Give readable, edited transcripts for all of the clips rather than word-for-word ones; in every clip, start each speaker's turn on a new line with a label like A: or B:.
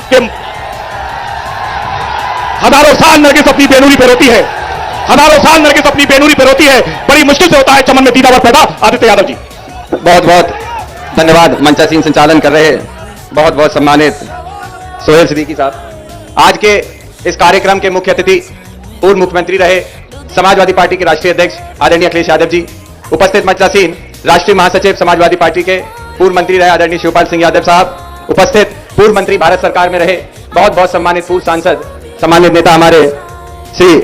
A: कि हजारों साल नरगिस अपनी बेनूरी पे रोती है, हजारों साल नरगिस अपनी बेनूरी पे रोती है, बड़ी मुश्किल से होता है चमन में दीदावर पैदा। आदित्य यादव जी।
B: बहुत बहुत धन्यवाद। मंचासीन संचालन कर रहे बहुत बहुत सम्मानित सोहेल सिद्दीकी साहब। आज के इस कार्यक्रम के मुख्य अतिथि पूर्व मुख्यमंत्री रहे समाजवादी पार्टी के राष्ट्रीय अध्यक्ष आदरणीय अखिलेश यादव जी, उपस्थित मंचासीन राष्ट्रीय महासचिव समाजवादी पार्टी के पूर्व मंत्री रहे आदरणीय शिवपाल सिंह यादव साहब, उपस्थित पूर्व मंत्री भारत सरकार में रहे बहुत बहुत सम्मानित पूर्व सांसद सम्मानित नेता हमारे श्री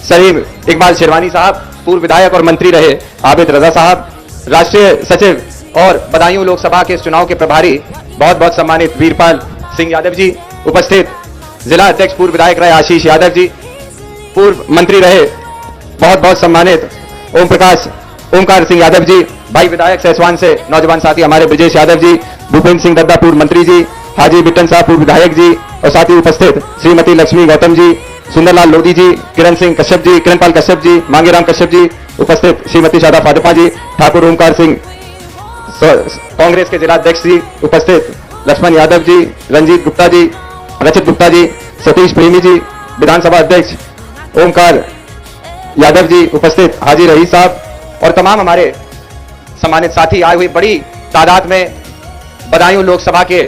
B: सलीम इकबाल शेरवानी साहब, पूर्व विधायक और मंत्री रहे आबिद रजा साहब, राष्ट्रीय सचिव और बदायूं लोकसभा के चुनाव के प्रभारी बहुत बहुत सम्मानित वीरपाल सिंह यादव जी, उपस्थित जिला अध्यक्ष पूर्व विधायक रहे आशीष यादव जी, पूर्व मंत्री रहे बहुत बहुत सम्मानित ओमकार सिंह यादव जी, भाई विधायक सैसवान से नौजवान साथी हमारे ब्रजेश यादव जी, भूपेंद्र सिंह दद्दा पूर्व मंत्री जी, हाजी बिट्टन साहब पूर्व विधायक जी, और साथ ही उपस्थित श्रीमती लक्ष्मी गौतम जी, सुंदरलाल लोधी जी, किरणपाल कश्यप जी, मांगेराम कश्यप जी, उपस्थित श्रीमती शादा फातिमा जी, ठाकुर ओमकार सिंह कांग्रेस के जिलाध्यक्ष जी, उपस्थित लक्ष्मण यादव जी, रंजीत गुप्ता जी, रचित गुप्ता जी, सतीश प्रेमी जी, विधानसभा अध्यक्ष ओमकार यादव जी, उपस्थित हाजी रईस साहब और तमाम हमारे सम्मानित साथी आए हुए बड़ी तादाद में बदायूं लोकसभा के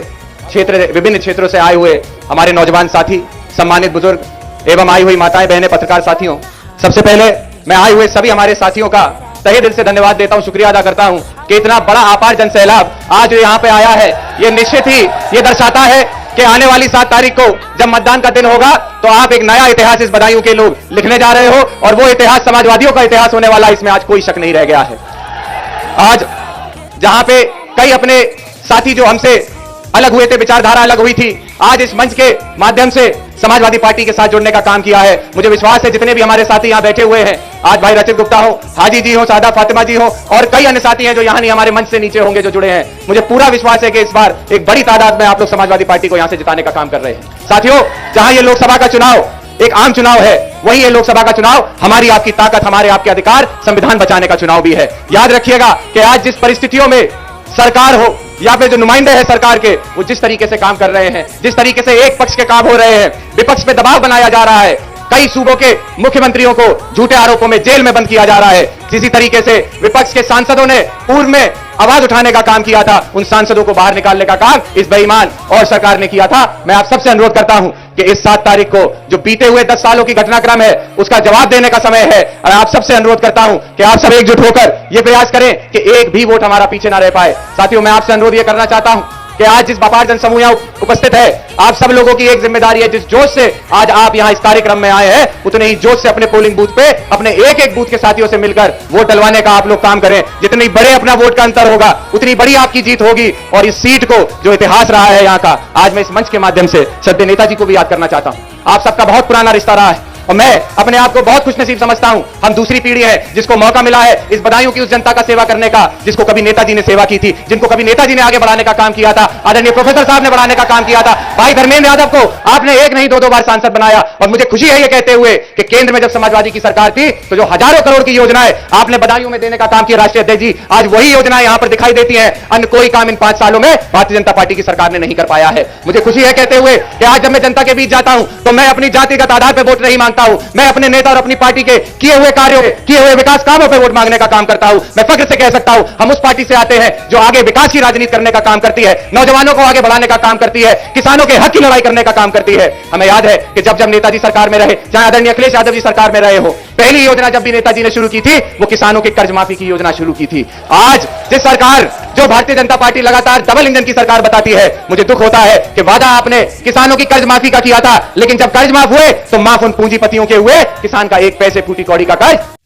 B: विभिन्न क्षेत्रों से आए हुए हमारे नौजवान साथी, सम्मानित बुजुर्ग एवं आई हुई माताएं बहनें पत्रकार साथियों, सबसे पहले मैं आए हुए सभी हमारे साथियों का तहे दिल से धन्यवाद देता हूं, शुक्रिया अदा करता हूं कि इतना बड़ा अपार जन सैलाब आज जो यहां पे आया है, ये निश्चित ही ये दर्शाता है कि आने वाली 7 तारीख को जब मतदान का दिन होगा तो आप एक नया इतिहास इस बदायूं के लोग लिखने जा रहे हो और वो इतिहास समाजवादियों का इतिहास होने वाला, इसमें आज कोई शक नहीं रह गया है। आज जहां पे कई अपने साथी जो हमसे अलग हुए थे, विचारधारा अलग हुई थी, आज इस मंच के माध्यम से समाजवादी पार्टी के साथ जुड़ने का काम किया है। मुझे विश्वास है जितने भी हमारे साथी यहां बैठे हुए हैं, आज भाई रचित गुप्ता हो, हाजी जी हो, सादा फातिमा जी हो और कई अन्य साथी हैं जो यहां नहीं हमारे मंच से नीचे होंगे जो जुड़े हैं, मुझे पूरा विश्वास है कि इस बार एक बड़ी तादाद में आप लोग समाजवादी पार्टी को यहां से जिताने का काम कर रहे हैं। साथियों, जहां ये लोकसभा का चुनाव एक आम चुनाव है, वही ये लोकसभा का चुनाव हमारी आपकी ताकत, हमारे आपके अधिकार, संविधान बचाने का चुनाव भी है। याद रखिएगा कि आज जिस परिस्थितियों में सरकार हो या फिर जो नुमाइंदे हैं सरकार के, वो जिस तरीके से काम कर रहे हैं, जिस तरीके से एक पक्ष के काम हो रहे हैं, विपक्ष पे दबाव बनाया जा रहा है, कई सूबों के मुख्यमंत्रियों को झूठे आरोपों में जेल में बंद किया जा रहा है, किसी तरीके से विपक्ष के सांसदों ने पूर्व में आवाज उठाने का काम किया था, उन सांसदों को बाहर निकालने का काम इस बेईमान और सरकार ने किया था। मैं आप सबसे अनुरोध करता हूं कि इस 7 तारीख को जो बीते हुए 10 सालों की घटनाक्रम है उसका जवाब देने का समय है, और आप सबसे अनुरोध करता हूं कि आप सब एकजुट होकर यह प्रयास करें कि एक भी वोट हमारा पीछे ना रह पाए। साथियों, मैं आपसे अनुरोध यह करना चाहता हूं कि आज जिस व्यापार जनसमूह यहां उपस्थित है, आप सब लोगों की एक जिम्मेदारी है, जिस जोश से आज आप यहां इस कार्यक्रम में आए हैं, उतने ही जोश से अपने पोलिंग बूथ पे अपने एक एक बूथ के साथियों से मिलकर वोट डलवाने का आप लोग काम करें। जितनी बड़े अपना वोट का अंतर होगा उतनी बड़ी आपकी जीत होगी, और इस सीट को जो इतिहास रहा है यहां का, आज मैं इस मंच के माध्यम से श्रद्धेय नेताजी को भी याद करना चाहता हूं। आप सबका बहुत पुराना रिश्ता रहा है और मैं अपने आप को बहुत खुशनसीब समझता हूं। हम दूसरी पीढ़ी है जिसको मौका मिला है इस बदायूं की उस जनता का सेवा करने का जिसको कभी नेताजी ने सेवा की थी, जिनको कभी नेताजी ने आगे बढ़ाने का काम किया था, आदरणीय प्रोफेसर साहब ने बढ़ाने का काम किया था। भाई धर्मेंद्र यादव को आपने एक नहीं 2 बार सांसद बनाया, और मुझे खुशी है ये कहते हुए कि केंद्र में जब समाजवादी की सरकार थी तो जो हजारों करोड़ की योजनाएं आपने बदायूं में देने का काम किया राष्ट्रीय अध्यक्ष जी, आज वही योजनाएं यहां पर दिखाई देती हैं। अन्य कोई काम इन 5 सालों में भारतीय जनता पार्टी की सरकार ने नहीं कर पाया है। मुझे खुशी है कहते हुए कि आज जब मैं जनता के बीच जाता हूं तो मैं अपनी जातिगत आधार पर वोट नहीं मांगता हूं, मैं अपने नेता और अपनी पार्टी के किए हुए कार्यों, किए हुए विकास कामों पर वोट मांगने का काम करता हूं। मैं फख्र से कह सकता हूं हम उस पार्टी से आते हैं जो आगे विकास की राजनीति करने का काम करती है, नौजवानों को आगे बढ़ाने का काम करती है, किसानों के हक की लड़ाई करने का काम करती है। हमें याद है कि जब नेताजी सरकार में रहे, चाहे आदरणीय अखिलेश यादव जी सरकार में रहे हो, पहली योजना जब भी नेताजी ने शुरू की थी वो किसानों के कर्ज माफी की योजना शुरू की थी। आज जिस सरकार जो भारतीय जनता पार्टी लगातार डबल इंजन की सरकार बताती है, मुझे दुख होता है कि वादा आपने किसानों की कर्ज माफी का किया था, लेकिन जब कर्ज माफ हुए तो माफ उन पूंजीपतियों के हुए, किसान का 1 पैसे फूटी कौड़ी का कर्ज